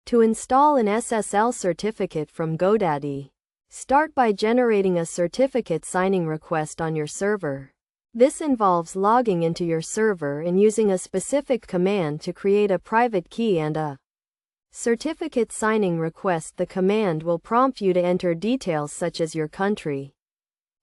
To install an SSL certificate from GoDaddy, start by generating a certificate signing request on your server. This involves logging into your server and using a specific command to create a private key and a certificate signing request. The command will prompt you to enter details such as your country,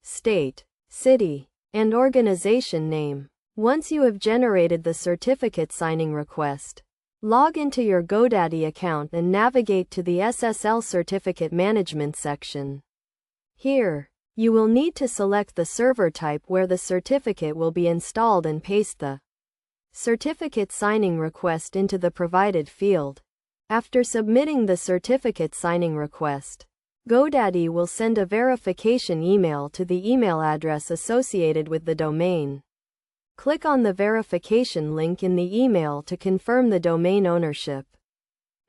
state, city, and organization name. Once you have generated the certificate signing request, log into your GoDaddy account and navigate to the SSL Certificate Management section. Here, you will need to select the server type where the certificate will be installed and paste the certificate signing request into the provided field. After submitting the certificate signing request, GoDaddy will send a verification email to the email address associated with the domain. Click on the verification link in the email to confirm the domain ownership.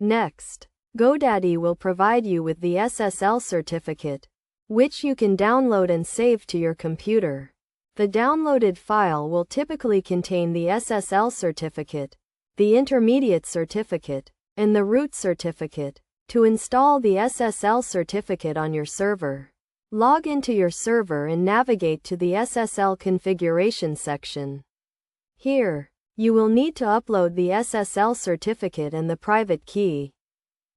Next, GoDaddy will provide you with the SSL certificate, which you can download and save to your computer. The downloaded file will typically contain the SSL certificate, the intermediate certificate, and the root certificate. To install the SSL certificate on your server, log into your server and navigate to the SSL configuration section. Here, you will need to upload the SSL certificate and the private key.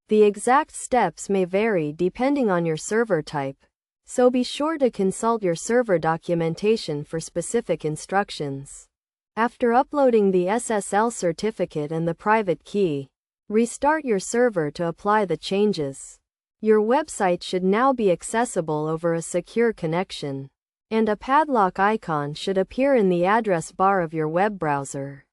The exact steps may vary depending on your server type, so be sure to consult your server documentation for specific instructions. After uploading the SSL certificate and the private key, restart your server to apply the changes. Your website should now be accessible over a secure connection, and a padlock icon should appear in the address bar of your web browser.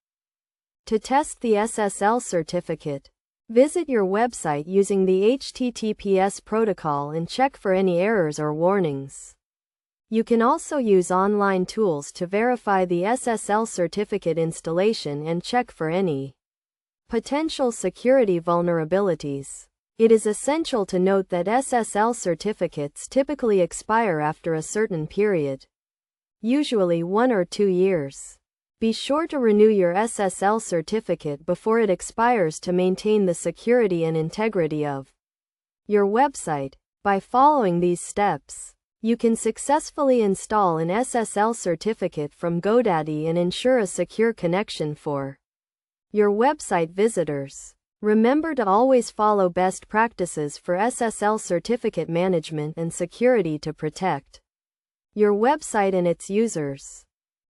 To test the SSL certificate, visit your website using the HTTPS protocol and check for any errors or warnings. You can also use online tools to verify the SSL certificate installation and check for any potential security vulnerabilities. It is essential to note that SSL certificates typically expire after a certain period, usually 1 or 2 years. Be sure to renew your SSL certificate before it expires to maintain the security and integrity of your website. By following these steps, you can successfully install an SSL certificate from GoDaddy and ensure a secure connection for your website visitors. Remember to always follow best practices for SSL certificate management and security to protect your website and its users.